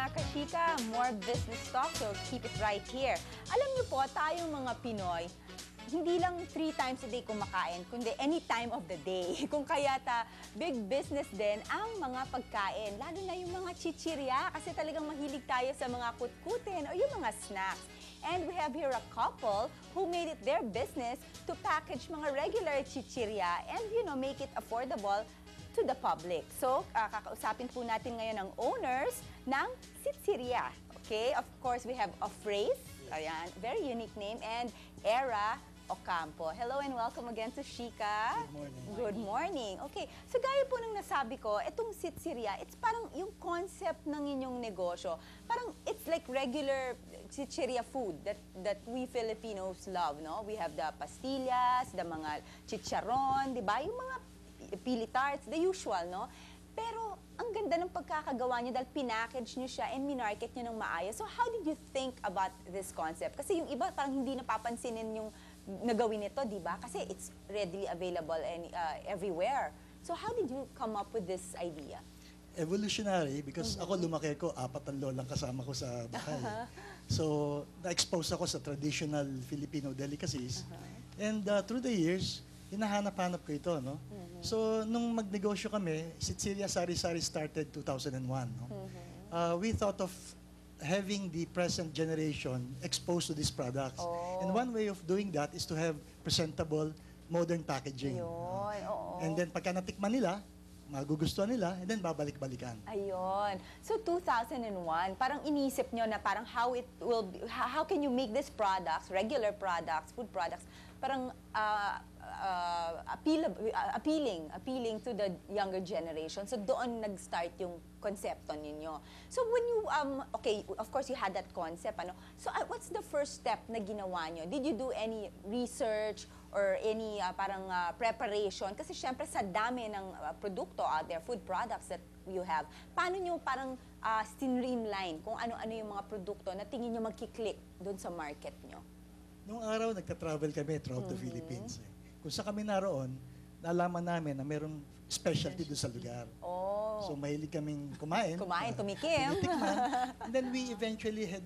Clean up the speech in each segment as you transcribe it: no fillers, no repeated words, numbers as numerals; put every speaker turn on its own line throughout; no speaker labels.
mga kachika, more business talk, so keep it right here. Alam niyo po, tayong mga Pinoy, hindi lang 3 times a day kumakain, kundi any time of the day. Kung kayata, big business din ang mga pagkain, lalo na yung mga chichirya, kasi talagang mahilig tayo sa mga kutkutin o yung mga snacks. And we have here a couple who made it their business to package mga regular chichirya and, you know, make it affordable to the public. So, kakausapin po natin ngayon ang owners ng Chichirya. Okay? Of course, we have Ofrace, ayan, very unique name, and Era Ocampo. Hello and welcome again to Chika.
Good morning.
Good morning. Okay, so gaya po ng nasabi ko, itong Chichirya, it's parang yung concept ng inyong negosyo. Parang it's like regular chichirya food that we Filipinos love, no? We have the pastillas, the mga chicharon, di ba? Yung mga pili tarts, the usual, no? Pero ang ganda ng pagkakagawa niyo dahil pinackage niyo siya and minarket niyo ng maayos. So how did you think about this concept? Kasi yung iba parang hindi napapansinin yung nagawin ito, di ba? Kasi it's readily available and everywhere. So how did you come up with this idea?
Evolutionary, because ako lumaki ko, 4 ang lolang kasama ko sa bahay. So, na-expose ako sa traditional Filipino delicacies. And through the years, hinahanap-hanap ko ito, no? So, nung magnegosyo kami, Chichirya Sari-Sari started 2001, no? We thought of having the present generation exposed to these products. And one way of doing that is to have presentable, modern packaging.
Ayun, oo.
And then, pagka natikman nila, magugustuhan nila, and then babalik-balikan.
Ayun. So 2001, parang inisip nyo na parang how can you make these products, regular products, food products, parang appealing to the younger generation. So doon nag-start yung konsepto ninyo. So when you, okay, of course you had that concept, ano? So what's the first step na ginawa nyo? Did you do any research or any preparation? Kasi syempre sa dami ng produkto out there, food products that you have, paano nyo parang streamline kung ano-ano yung mga produkto na tingin nyo magkiklik doon sa market nyo?
Noong araw, nagka-travel kami throughout the Philippines. Kung sa kami naroon, nalaman namin na mayroong specialty doon sa lugar.
Oh.
So, mahilig kaming kumain.
Tumikim.
Tinitikman. And then we eventually had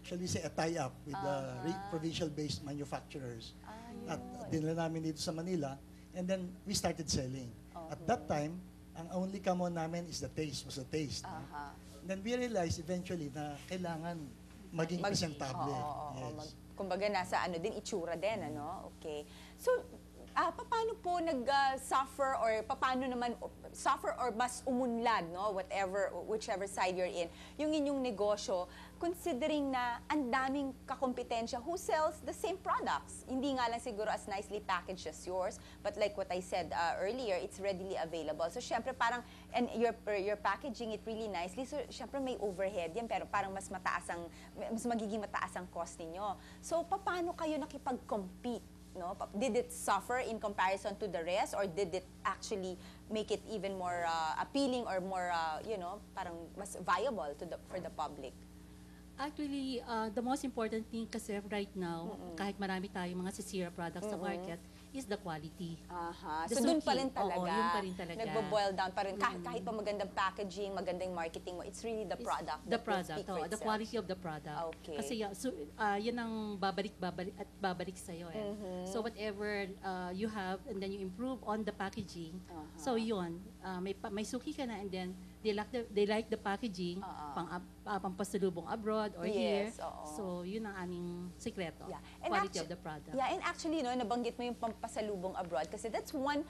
shall we say, a tie-up with the provincial-based manufacturers. At dinala namin dito sa Manila. And then we started selling. At that time, ang only common namin is the taste, was the taste. And then we realized eventually na kailangan maging presentable. Yes.
Kumbaga nasa ano din, itsura din, ano? Okay. So, paano po nag-suffer or paano naman suffer or mas umunlad, no? Whichever side you're in, yung inyong negosyo, considering na ang daming kakompetensya who sells the same products. Hindi nga lang siguro as nicely packaged as yours, but like what I said earlier, it's readily available. So, syempre parang, and you're packaging it really nicely, so syempre may overhead yan, pero parang mas magiging mataas ang cost ninyo. So, paano kayo nakipag-compete? No? Did it suffer in comparison to the rest, or did it actually make it even more appealing or more, you know, parang mas viable for the public?
Actually, the most important thing kasi right now, kahit marami tayong mga Chichirya products sa market, is the quality.
So doon pa rin talaga.
Oo, yun pa rin talaga.
Nagbo-boil down pa rin. Kahit pa magandang packaging, magandang marketing mo, it's really the product.
The product, the quality of the product.
Okay.
Kasi yan ang babalik sa'yo eh. So whatever you have, and then you improve on the packaging. So yun, may suki ka na, and then they like the packaging, pampasalubong abroad or here. So yun ang aming sekreto, quality of the product.
Yeah, and actually, no, nabanggit mo yung pampasalubong abroad kasi that's one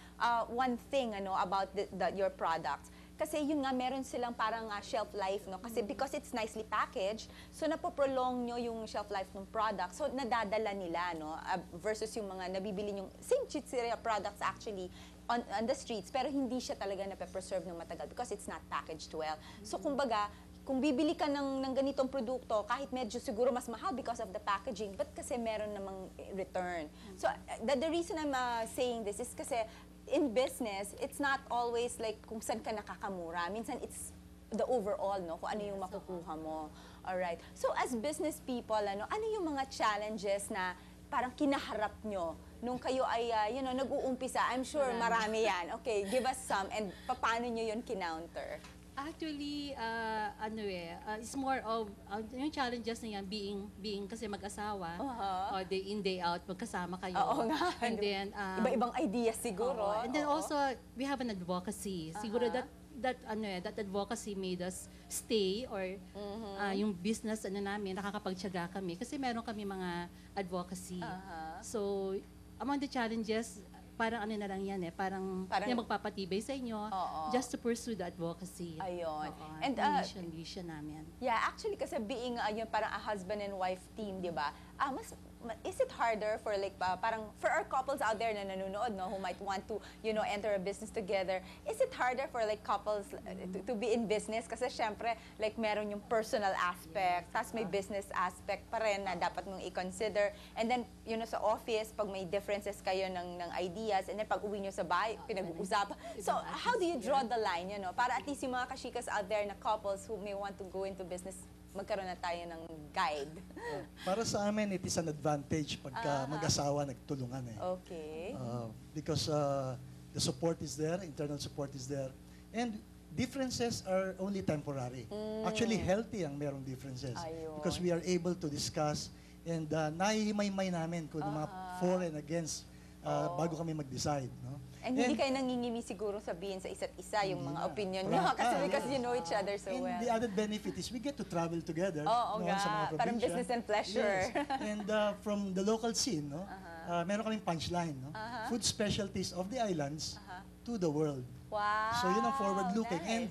thing ano about your products. Kasi yun nga, meron silang parang shelf life, no? Kasi because it's nicely packaged, so napoprolong nyo yung shelf life ng product. So nadadala nila, no? Versus yung mga nabibili yung same Chichirya products actually on the streets, pero hindi siya talaga nape-preserve ng matagal because it's not packaged well. So kumbaga, kung bibili ka ng ganitong produkto, kahit medyo siguro mas mahal because of the packaging, but kasi meron namang return. So the reason I'm saying this is kasi in business, it's not always like kung saan ka nakakamura. Minsan it's the overall, no? Kung ano yung makukuha mo. Alright. So as business people, ano yung mga challenges na parang kinaharap nyo nung kayo ay, you know, nag-uumpisa? I'm sure marami yan. Okay, give us some and paano nyo yun kinounter?
Actually, it's more of, yung challenges na yan, being kasi mag-asawa, or day in, day out, magkasama kayo.
Oo nga.
And then,
Iba-ibang ideas siguro.
oo. And then
Oo.
also, we have an advocacy. Siguro that advocacy made us stay, or yung business namin, nakakapagtiyaga kami. Kasi meron kami mga advocacy. So, among the challenges, parang na lang yan parang yung magpapatibay sa inyo, just to pursue the advocacy.
Ayun.
Oo,
And,
yung vision namin.
Yeah, actually kasi being yung parang a husband and wife team, 'di ba? Is it harder for like parang for our couples out there na nanonood, no, who might want to, enter a business together? Is it harder for like couples to be in business kasi syempre like meron yung personal aspect, tas may business aspect pa rin na dapat mong i-consider. And then, sa office pag may differences kayo ng ideas, and then pag uwi nyo sa bahay, pinag-uusapan. So, how do you draw the line, para at least yung mga kashikas out there na couples who may want to go into business, magkaroon na tayo ng guide.
Para sa amin, it is an advantage pagka mag-asawa nagtulungan
Okay.
Because the support is there, internal support is there, and differences are only temporary. Actually, healthy ang merong differences.
Ayun.
Because we are able to discuss and nahihimay-himay namin kung mga for and against bago kami mag-decide. No?
And hindi kayo nangingimi siguro sabihin sa isa't isa yung mga opinion nyo kasi you know each other so
And
well.
the added benefit is we get to travel together
Oo
no, sa mga
nga, parang
probinsya.
business and pleasure.
Yes. And from the local scene, no, meron kaming punchline, no? Food specialties of the islands to the world.
Wow.
So yun ang forward-looking.
Nice.
And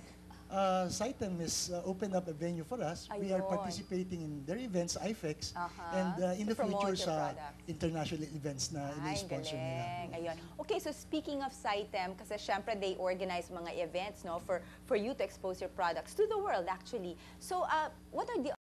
Saitem has opened up a venue for us. We are
Ayun.
participating in their events, IFEX, and in
To
the
promote
future
your
sa
products.
international events na
Ay,
ini-sponsor nila.
galing. Ayun. Okay, so speaking of Saitem, kasi syempre they organize mga events, no, for you to expose your products to the world actually. So, what are the